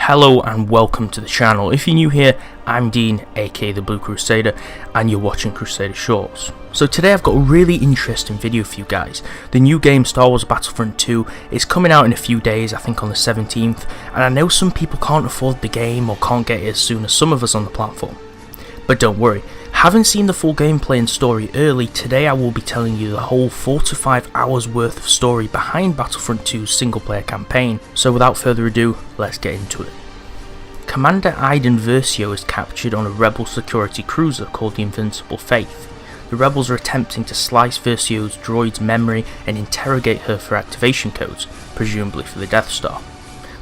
Hello and welcome to the channel. If you're new here, I'm Dean, aka the Blue Crusader, and you're watching Crusader Shorts. So today I've got a really interesting video for you guys. The new game Star Wars Battlefront 2 is coming out in a few days, I think on the 17th, and I know some people can't afford the game or can't get it as soon as some of us on the platform. But don't worry, having seen the full gameplay and story early, today I will be telling you the whole 4 to 5 hours worth of story behind Battlefront 2's single player campaign. So without further ado, let's get into it. Commander Iden Versio is captured on a rebel security cruiser called the Invincible Faith. The rebels are attempting to slice Versio's droid's memory and interrogate her for activation codes, presumably for the Death Star.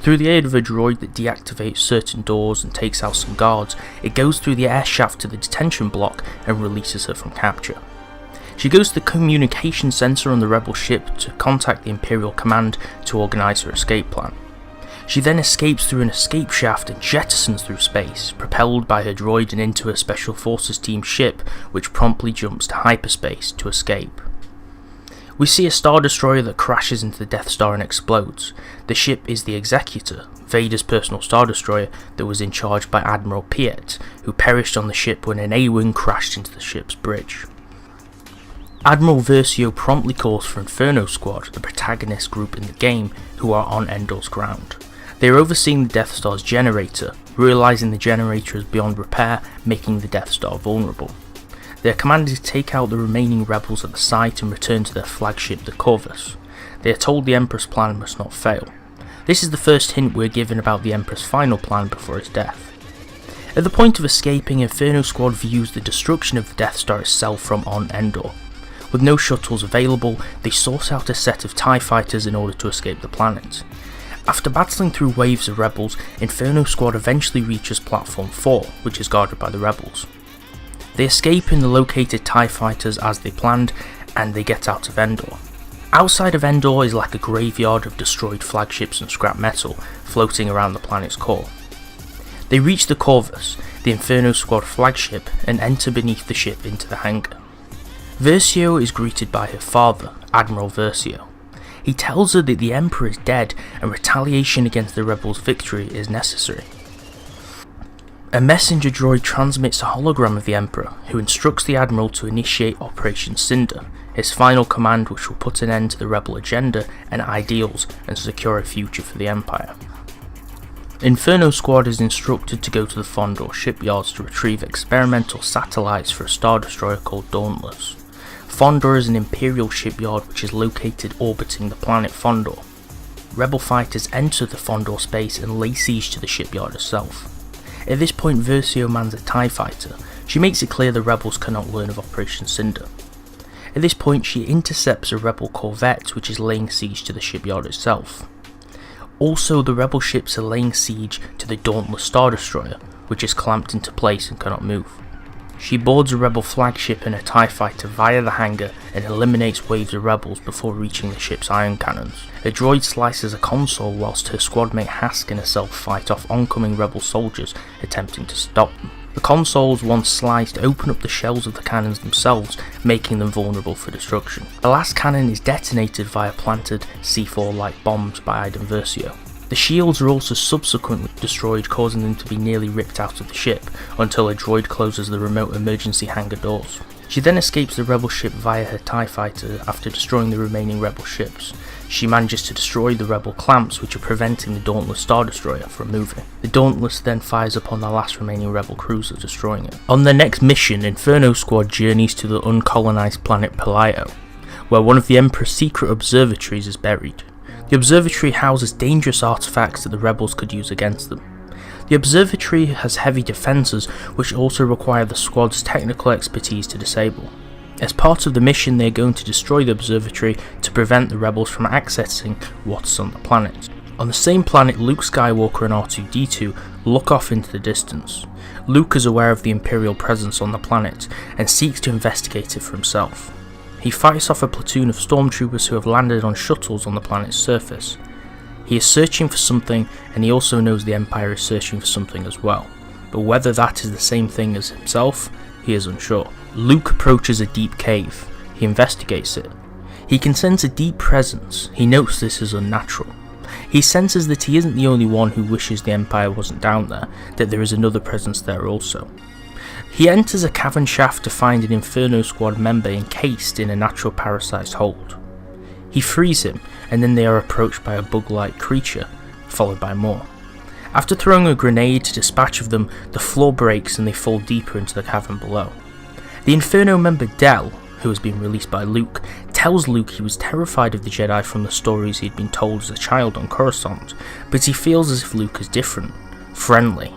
Through the aid of a droid that deactivates certain doors and takes out some guards, it goes through the air shaft to the detention block and releases her from capture. She goes to the communication sensor on the rebel ship to contact the Imperial Command to organise her escape plan. She then escapes through an escape shaft and jettisons through space, propelled by her droid and into a Special Forces team ship, which promptly jumps to hyperspace to escape. We see a Star Destroyer that crashes into the Death Star and explodes. The ship is the Executor, Vader's personal Star Destroyer that was in charge by Admiral Piet, who perished on the ship when an A-Wing crashed into the ship's bridge. Admiral Versio promptly calls for Inferno Squad, the protagonist group in the game, who are on Endor's ground. They are overseeing the Death Star's generator, realising the generator is beyond repair, making the Death Star vulnerable. They are commanded to take out the remaining rebels at the site and return to their flagship, the Corvus. They are told the Emperor's plan must not fail. This is the first hint we're given about the Emperor's final plan before his death. At the point of escaping, Inferno Squad views the destruction of the Death Star itself from on Endor. With no shuttles available, they source out a set of TIE fighters in order to escape the planet. After battling through waves of rebels, Inferno Squad eventually reaches Platform 4, which is guarded by the rebels. They escape in the located TIE fighters as they planned, and they get out of Endor. Outside of Endor is like a graveyard of destroyed flagships and scrap metal floating around the planet's core. They reach the Corvus, the Inferno Squad flagship, and enter beneath the ship into the hangar. Versio is greeted by her father, Admiral Versio. He tells her that the Emperor is dead and retaliation against the rebels' victory is necessary. A messenger droid transmits a hologram of the Emperor, who instructs the Admiral to initiate Operation Cinder, his final command which will put an end to the rebel agenda and ideals and secure a future for the Empire. Inferno Squad is instructed to go to the Fondor shipyards to retrieve experimental satellites for a Star Destroyer called Dauntless. Fondor is an Imperial shipyard which is located orbiting the planet Fondor. Rebel fighters enter the Fondor space and lay siege to the shipyard itself. At this point, Versio mans a TIE fighter. She makes it clear the rebels cannot learn of Operation Cinder. At this point, she intercepts a rebel corvette which is laying siege to the shipyard itself. Also, the rebel ships are laying siege to the Dauntless Star Destroyer, which is clamped into place and cannot move. She boards a rebel flagship and a TIE fighter via the hangar and eliminates waves of rebels before reaching the ship's ion cannons. A droid slices a console whilst her squadmate Hask and herself fight off oncoming rebel soldiers attempting to stop them. The consoles, once sliced, open up the shells of the cannons themselves, making them vulnerable for destruction. The last cannon is detonated via planted C4-like bombs by Iden Versio. The shields are also subsequently destroyed, causing them to be nearly ripped out of the ship, until a droid closes the remote emergency hangar doors. She then escapes the rebel ship via her TIE fighter after destroying the remaining rebel ships. She manages to destroy the rebel clamps which are preventing the Dauntless Star Destroyer from moving. The Dauntless then fires upon the last remaining rebel cruiser, destroying it. On their next mission, Inferno Squad journeys to the uncolonized planet Pillio, where one of the Emperor's secret observatories is buried. The observatory houses dangerous artifacts that the rebels could use against them. The observatory has heavy defences which also require the squad's technical expertise to disable. As part of the mission, they are going to destroy the observatory to prevent the rebels from accessing what's on the planet. On the same planet, Luke Skywalker and R2-D2 look off into the distance. Luke is aware of the Imperial presence on the planet and seeks to investigate it for himself. He fights off a platoon of stormtroopers who have landed on shuttles on the planet's surface. He is searching for something, and he also knows the Empire is searching for something as well, but whether that is the same thing as himself, he is unsure. Luke approaches a deep cave. He investigates it. He can sense a deep presence. He notes this is unnatural. He senses that he isn't the only one who wishes the Empire wasn't down there, that there is another presence there also. He enters a cavern shaft to find an Inferno Squad member encased in a natural parasite's hold. He frees him, and then they are approached by a bug-like creature, followed by more. After throwing a grenade to dispatch of them, the floor breaks and they fall deeper into the cavern below. The Inferno member Del, who has been released by Luke, tells Luke he was terrified of the Jedi from the stories he had been told as a child on Coruscant, but he feels as if Luke is different, friendly.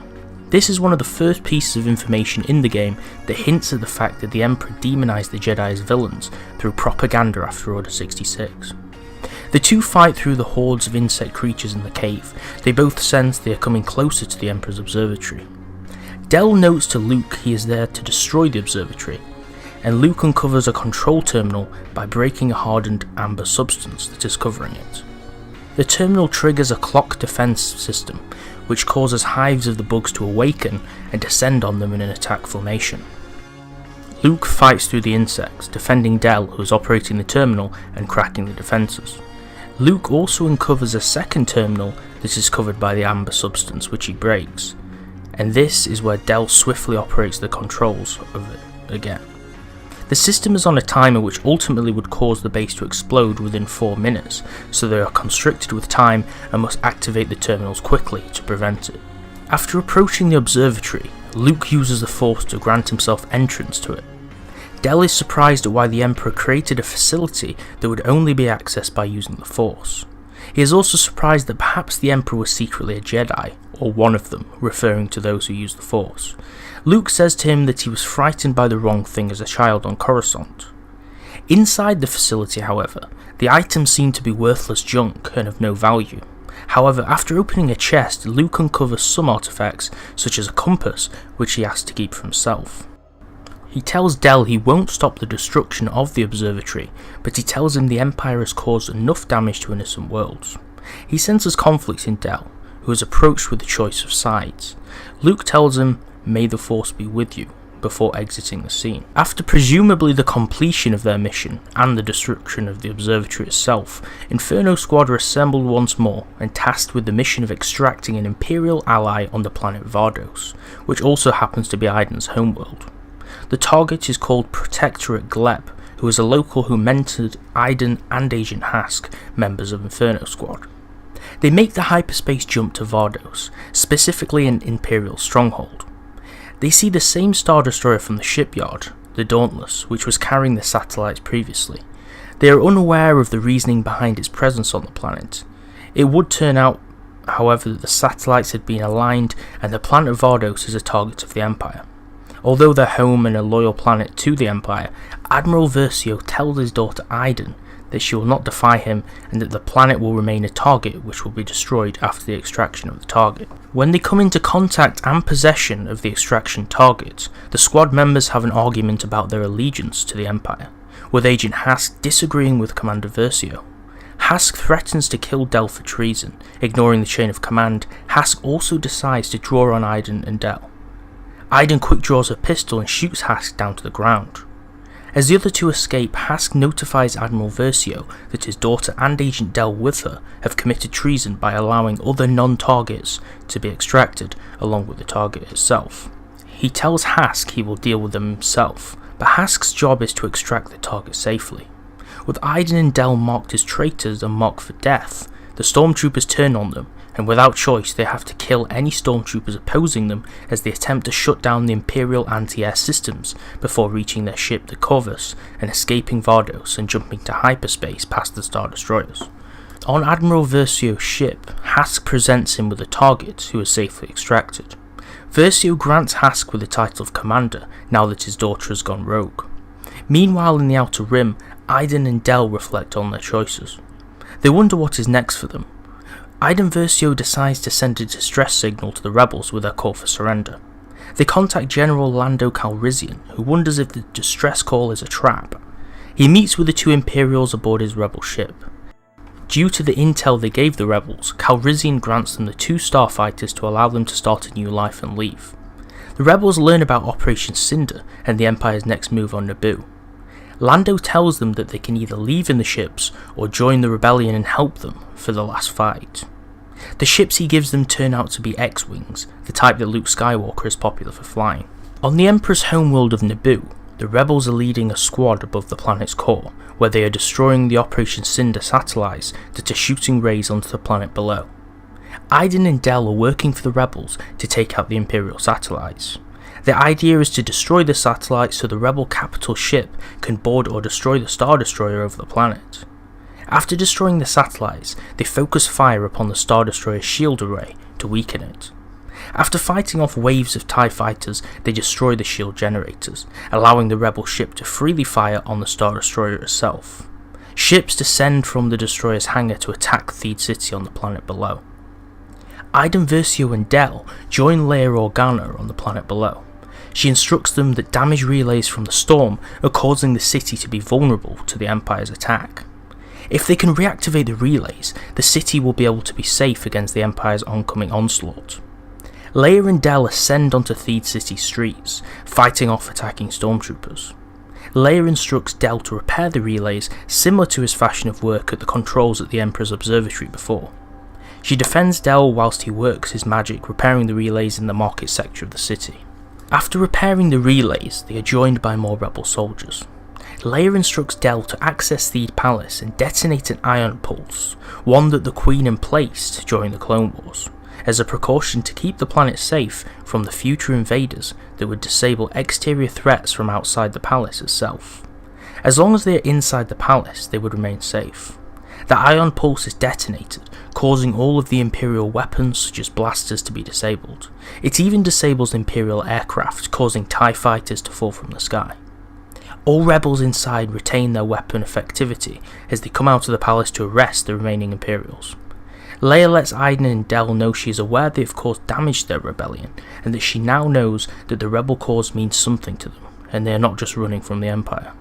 This is one of the first pieces of information in the game that hints at the fact that the Emperor demonized the Jedi as villains through propaganda after Order 66. The two fight through the hordes of insect creatures in the cave. They both sense they are coming closer to the Emperor's observatory. Del notes to Luke he is there to destroy the observatory, and Luke uncovers a control terminal by breaking a hardened amber substance that is covering it. The terminal triggers a clock defense system, which causes hives of the bugs to awaken and descend on them in an attack formation. Luke fights through the insects, defending Del, who is operating the terminal and cracking the defences. Luke also uncovers a second terminal that is covered by the amber substance, which he breaks, and this is where Del swiftly operates the controls of it again. The system is on a timer which ultimately would cause the base to explode within 4 minutes, so they are constricted with time and must activate the terminals quickly to prevent it. After approaching the observatory, Luke uses the Force to grant himself entrance to it. Del is surprised at why the Emperor created a facility that would only be accessed by using the Force. He is also surprised that perhaps the Emperor was secretly a Jedi, or one of them, referring to those who use the Force. Luke says to him that he was frightened by the wrong thing as a child on Coruscant. Inside the facility, however, the items seem to be worthless junk and of no value. However, after opening a chest, Luke uncovers some artifacts, such as a compass, which he has to keep for himself. He tells Del he won't stop the destruction of the observatory, but he tells him the Empire has caused enough damage to innocent worlds. He senses conflict in Del, who is approached with the choice of sides. Luke tells him, "May the Force be with you," before exiting the scene. After presumably the completion of their mission and the destruction of the observatory itself, Inferno Squad are assembled once more and tasked with the mission of extracting an Imperial ally on the planet Vardos, which also happens to be Iden's homeworld. The target is called Protectorate Gleb, who is a local who mentored Iden and Agent Hask, members of Inferno Squad. They make the hyperspace jump to Vardos, specifically an Imperial stronghold. They see the same Star Destroyer from the shipyard, the Dauntless, which was carrying the satellites previously. They are unaware of the reasoning behind its presence on the planet. It would turn out, however, that the satellites had been aligned and the planet Vardos is a target of the Empire. Although their home and a loyal planet to the Empire, Admiral Versio tells his daughter Iden that she will not defy him and that the planet will remain a target which will be destroyed after the extraction of the target. When they come into contact and possession of the extraction target, the squad members have an argument about their allegiance to the Empire, with Agent Hask disagreeing with Commander Versio. Hask threatens to kill Del for treason. Ignoring the chain of command, Hask also decides to draw on Iden and Del. Iden quick draws a pistol and shoots Hask down to the ground. As the other two escape, Hask notifies Admiral Versio that his daughter and Agent Del with her have committed treason by allowing other non-targets to be extracted along with the target itself. He tells Hask he will deal with them himself, but Hask's job is to extract the target safely. With Iden and Del marked as traitors and marked for death, the stormtroopers turn on them, and without choice they have to kill any stormtroopers opposing them as they attempt to shut down the Imperial anti-air systems before reaching their ship the Corvus and escaping Vardos and jumping to hyperspace past the Star Destroyers. On Admiral Versio's ship, Hask presents him with a target who is safely extracted. Versio grants Hask with the title of Commander now that his daughter has gone rogue. Meanwhile in the Outer Rim, Iden and Del reflect on their choices. They wonder what is next for them. Iden Versio decides to send a distress signal to the rebels with their call for surrender. They contact General Lando Calrissian, who wonders if the distress call is a trap. He meets with the two Imperials aboard his rebel ship. Due to the intel they gave the rebels, Calrissian grants them the 2 starfighters to allow them to start a new life and leave. The rebels learn about Operation Cinder and the Empire's next move on Naboo. Lando tells them that they can either leave in the ships or join the rebellion and help them for the last fight. The ships he gives them turn out to be X-Wings, the type that Luke Skywalker is popular for flying. On the Emperor's homeworld of Naboo, the rebels are leading a squad above the planet's core, where they are destroying the Operation Cinder satellites that are shooting rays onto the planet below. Iden and Del are working for the rebels to take out the Imperial satellites. The idea is to destroy the satellites so the rebel capital ship can board or destroy the Star Destroyer over the planet. After destroying the satellites, they focus fire upon the Star Destroyer's shield array to weaken it. After fighting off waves of TIE fighters, they destroy the shield generators, allowing the rebel ship to freely fire on the Star Destroyer itself. Ships descend from the destroyer's hangar to attack Theed City on the planet below. Iden, Versio and Del join Leia Organa on the planet below. She instructs them that damage relays from the storm are causing the city to be vulnerable to the Empire's attack. If they can reactivate the relays, the city will be able to be safe against the Empire's oncoming onslaught. Leia and Del ascend onto Theed City streets, fighting off attacking stormtroopers. Leia instructs Del to repair the relays similar to his fashion of work at the controls at the Emperor's observatory before. She defends Del whilst he works his magic repairing the relays in the market sector of the city. After repairing the relays, they are joined by more rebel soldiers. Leia instructs Del to access Theed Palace and detonate an ion pulse, one that the Queen emplaced during the Clone Wars, as a precaution to keep the planet safe from the future invaders that would disable exterior threats from outside the palace itself. As long as they are inside the palace, they would remain safe. The ion pulse is detonated, causing all of the Imperial weapons such as blasters to be disabled. It even disables Imperial aircraft, causing TIE fighters to fall from the sky. All rebels inside retain their weapon effectivity as they come out of the palace to arrest the remaining Imperials. Leia lets Iden and Del know she is aware they have caused damage to their rebellion, and that she now knows that the rebel cause means something to them, and they are not just running from the Empire.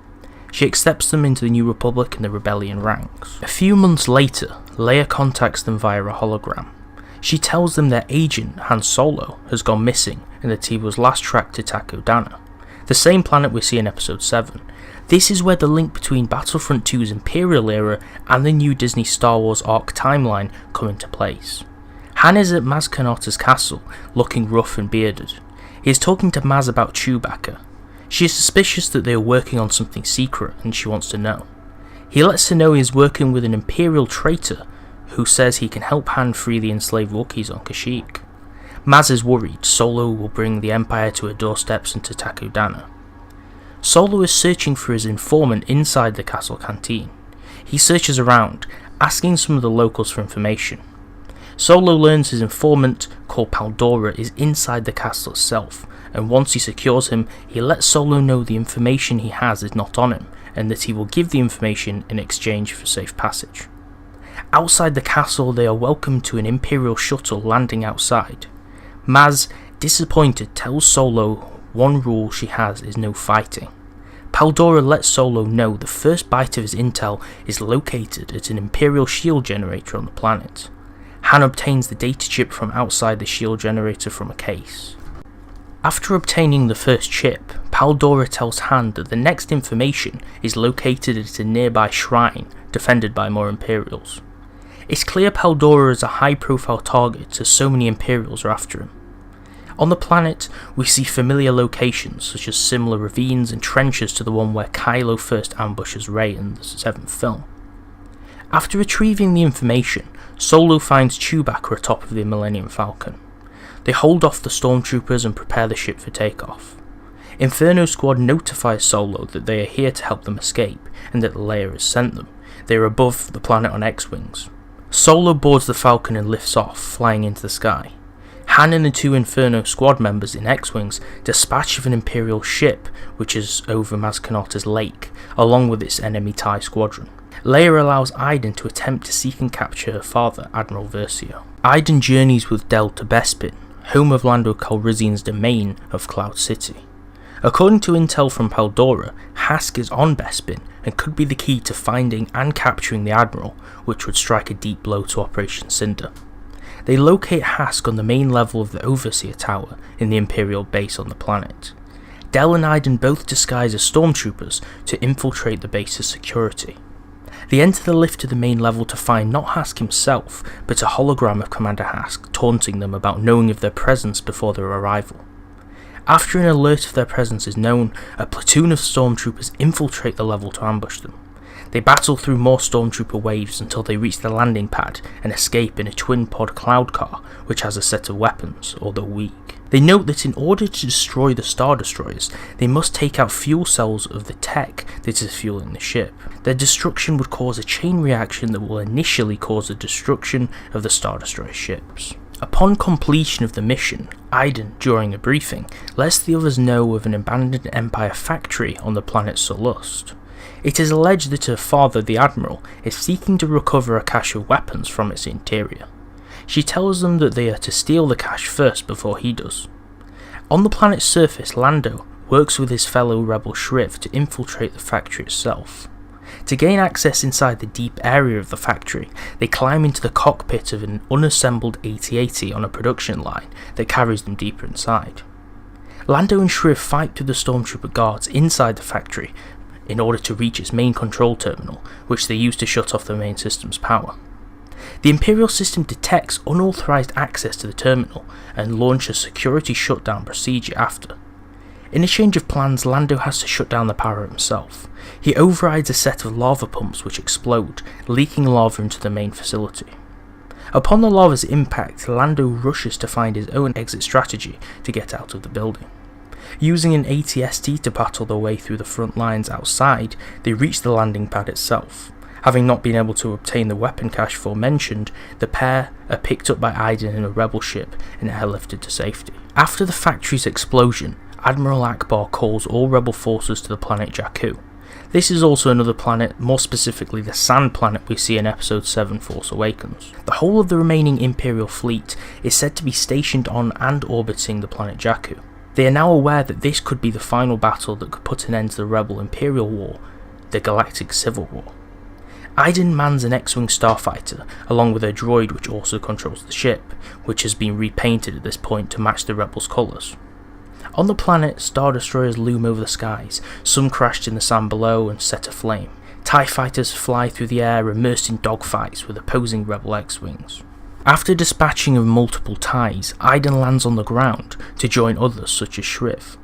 She accepts them into the New Republic and the rebellion ranks. A few months later, Leia contacts them via a hologram. She tells them their agent, Han Solo, has gone missing and that he was last tracked to Takodana, the same planet we see in Episode 7. This is where the link between Battlefront 2's Imperial era and the new Disney Star Wars arc timeline come into place. Han is at Maz Kanata's castle, looking rough and bearded. He is talking to Maz about Chewbacca. She is suspicious that they are working on something secret and she wants to know. He lets her know he is working with an Imperial traitor who says he can help Han free the enslaved Wookiees on Kashyyyk. Maz is worried Solo will bring the Empire to her doorsteps and to Takodana. Solo is searching for his informant inside the castle canteen. He searches around, asking some of the locals for information. Solo learns his informant, called Pandora, is inside the castle itself, and once he secures him, he lets Solo know the information he has is not on him, and that he will give the information in exchange for safe passage. Outside the castle, they are welcomed to an Imperial shuttle landing outside. Maz, disappointed, tells Solo one rule she has is no fighting. Pandora lets Solo know the first bite of his intel is located at an Imperial shield generator on the planet. Han obtains the data chip from outside the shield generator from a case. After obtaining the first chip, Pandora tells Han that the next information is located at a nearby shrine defended by more Imperials. It's clear Pandora is a high-profile target as so many Imperials are after him. On the planet, we see familiar locations such as similar ravines and trenches to the one where Kylo first ambushes Rey in the 7th film. After retrieving the information, Solo finds Chewbacca atop of the Millennium Falcon. They hold off the stormtroopers and prepare the ship for takeoff. Inferno Squad notifies Solo that they are here to help them escape and that Leia has sent them. They are above the planet on X-Wings. Solo boards the Falcon and lifts off, flying into the sky. Han and the two Inferno Squad members in X-Wings dispatch of an Imperial ship which is over Maz Kanata's lake, along with its enemy TIE squadron. Leia allows Iden to attempt to seek and capture her father, Admiral Versio. Iden journeys with Del to Bespin, home of Lando Calrissian's domain of Cloud City. According to intel from Pandora, Hask is on Bespin and could be the key to finding and capturing the Admiral, which would strike a deep blow to Operation Cinder. They locate Hask on the main level of the Overseer Tower in the Imperial base on the planet. Del and Iden both disguise as stormtroopers to infiltrate the base's security. They enter the lift to the main level to find not Hask himself, but a hologram of Commander Hask taunting them about knowing of their presence before their arrival. After an alert of their presence is known, a platoon of stormtroopers infiltrate the level to ambush them. They battle through more stormtrooper waves until they reach the landing pad and escape in a twin-pod cloud car which has a set of weapons, although weak. They note that in order to destroy the Star Destroyers, they must take out fuel cells of the tech that is fueling the ship. Their destruction would cause a chain reaction that will initially cause the destruction of the Star Destroyer ships. Upon completion of the mission, Iden, during a briefing, lets the others know of an abandoned Empire factory on the planet Sullust. It is alleged that her father, the Admiral, is seeking to recover a cache of weapons from its interior. She tells them that they are to steal the cache first before he does. On the planet's surface, Lando works with his fellow rebel Shriv to infiltrate the factory itself. To gain access inside the deep area of the factory, they climb into the cockpit of an unassembled AT-AT on a production line that carries them deeper inside. Lando and Shriv fight through the stormtrooper guards inside the factory in order to reach its main control terminal, which they use to shut off the main system's power. The Imperial system detects unauthorized access to the terminal and launches a security shutdown procedure after. In a change of plans, Lando has to shut down the power himself. He overrides a set of lava pumps which explode, leaking lava into the main facility. Upon the lava's impact, Lando rushes to find his own exit strategy to get out of the building. Using an AT-ST to battle their way through the front lines outside, they reach the landing pad itself. Having not been able to obtain the weapon cache aforementioned, the pair are picked up by Iden in a rebel ship and airlifted to safety. After the factory's explosion, Admiral Akbar calls all rebel forces to the planet Jakku. This is also another planet, more specifically the sand planet we see in Episode 7 Force Awakens. The whole of the remaining Imperial fleet is said to be stationed on and orbiting the planet Jakku. They are now aware that this could be the final battle that could put an end to the Rebel-Imperial War, the Galactic Civil War. Iden mans an X-Wing starfighter, along with a droid which also controls the ship, which has been repainted at this point to match the Rebels' colours. On the planet, Star Destroyers loom over the skies, some crashed in the sand below and set aflame. TIE fighters fly through the air immersed in dogfights with opposing Rebel X-Wings. After dispatching of multiple TIEs, Iden lands on the ground to join others such as Shriv.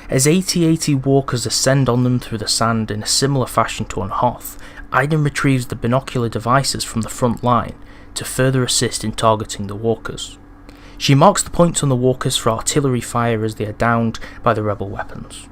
As AT-AT walkers ascend on them through the sand in a similar fashion to on Hoth, Iden retrieves the binocular devices from the front line to further assist in targeting the walkers. She marks the points on the walkers for artillery fire as they are downed by the rebel weapons.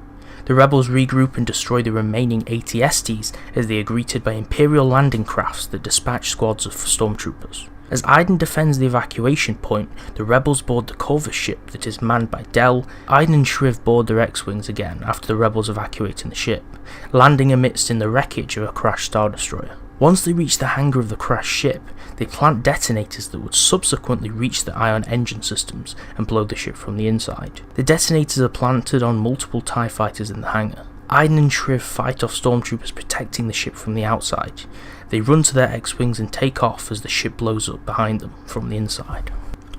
The rebels regroup and destroy the remaining AT-STs as they are greeted by Imperial landing crafts that dispatch squads of stormtroopers. As Iden defends the evacuation point, the rebels board the Corvus ship that is manned by Del. Iden and Shriv board their X-Wings again after the rebels evacuating the ship, landing amidst in the wreckage of a crashed Star Destroyer. Once they reach the hangar of the crashed ship, they plant detonators that would subsequently reach the ion engine systems and blow the ship from the inside. The detonators are planted on multiple TIE fighters in the hangar. Iden and Shriv fight off stormtroopers protecting the ship from the outside. They run to their X-Wings and take off as the ship blows up behind them from the inside.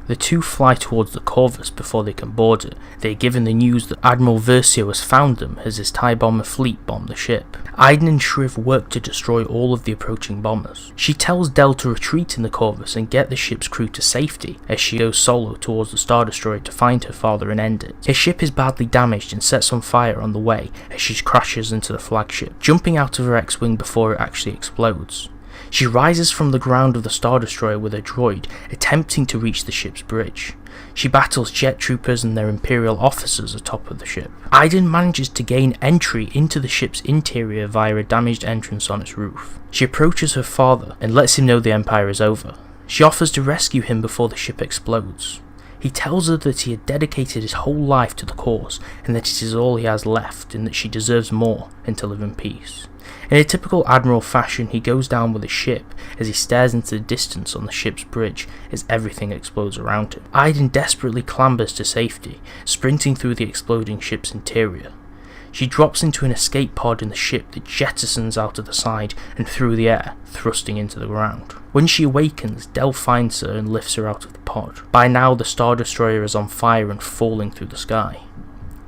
The two fly towards the Corvus before they can board it. They are given the news that Admiral Versio has found them as his TIE bomber fleet bombed the ship. Iden and Shriv work to destroy all of the approaching bombers. She tells Del to retreat in the Corvus and get the ship's crew to safety as she goes solo towards the Star Destroyer to find her father and end it. His ship is badly damaged and sets on fire on the way as she crashes into the flagship, jumping out of her X-Wing before it actually explodes. She rises from the ground of the Star Destroyer with a droid, attempting to reach the ship's bridge. She battles jet troopers and their Imperial officers atop of the ship. Iden manages to gain entry into the ship's interior via a damaged entrance on its roof. She approaches her father and lets him know the Empire is over. She offers to rescue him before the ship explodes. He tells her that he had dedicated his whole life to the cause and that it is all he has left and that she deserves more and to live in peace. In a typical Admiral fashion, he goes down with his ship as he stares into the distance on the ship's bridge as everything explodes around him. Iden desperately clambers to safety, sprinting through the exploding ship's interior. She drops into an escape pod in the ship that jettisons out of the side and through the air, thrusting into the ground. When she awakens, Del finds her and lifts her out of the pod. By now, the Star Destroyer is on fire and falling through the sky.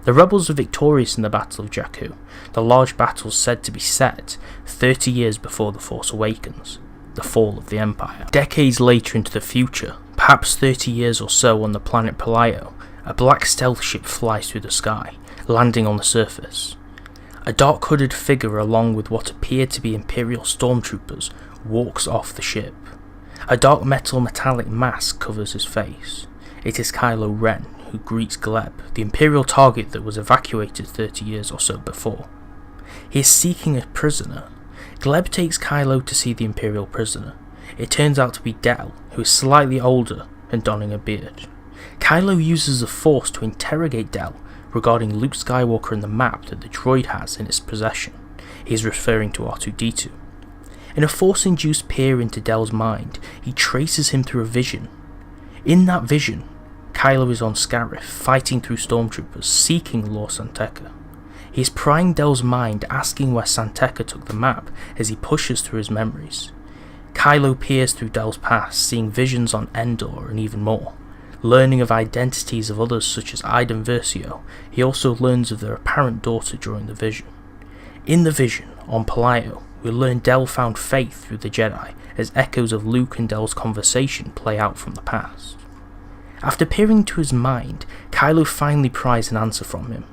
The rebels are victorious in the Battle of Jakku, the large battle said to be set 30 years before The Force Awakens, the fall of the Empire. Decades later into the future, perhaps 30 years or so on the planet Pillio, a black stealth ship flies through the sky, landing on the surface. A dark hooded figure along with what appear to be Imperial stormtroopers walks off the ship. A dark metallic mask covers his face. It is Kylo Ren, who greets Gleb, the Imperial target that was evacuated 30 years or so before. He is seeking a prisoner. Gleb takes Kylo to see the Imperial prisoner. It turns out to be Del, who is slightly older and donning a beard. Kylo uses the Force to interrogate Del regarding Luke Skywalker and the map that the droid has in its possession. He is referring to R2-D2. In a Force-induced peer into Del's mind, he traces him through a vision. In that vision, Kylo is on Scarif, fighting through stormtroopers, seeking Lord Santeca. He is prying Del's mind, asking where Santeca took the map as he pushes through his memories. Kylo peers through Del's past, seeing visions on Endor and even more. Learning of identities of others such as Iden Versio, he also learns of their apparent daughter during the vision. In the vision, on Pillio, we learn Del found faith through the Jedi as echoes of Luke and Del's conversation play out from the past. After peering into his mind, Kylo finally pries an answer from him.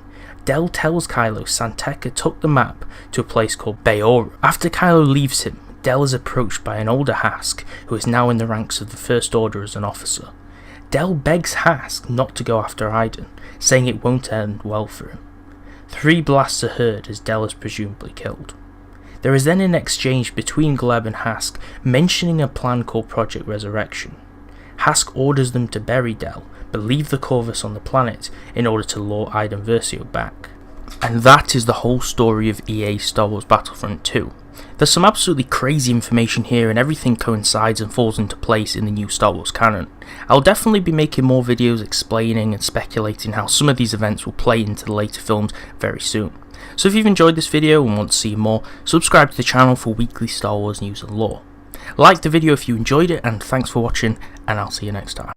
Del tells Kylo Santeca took the map to a place called Baora. After Kylo leaves him, Del is approached by an older Hask who is now in the ranks of the First Order as an officer. Del begs Hask not to go after Iden, saying it won't end well for him. 3 blasts are heard as Del is presumably killed. There is then an exchange between Gleb and Hask mentioning a plan called Project Resurrection. Hask orders them to bury Del, but leave the Corvus on the planet in order to lure Iden Versio back. And that is the whole story of EA's Star Wars Battlefront 2. There's some absolutely crazy information here and everything coincides and falls into place in the new Star Wars canon. I'll definitely be making more videos explaining and speculating how some of these events will play into the later films very soon. So if you've enjoyed this video and want to see more, subscribe to the channel for weekly Star Wars news and lore. Like the video if you enjoyed it, and thanks for watching, and I'll see you next time.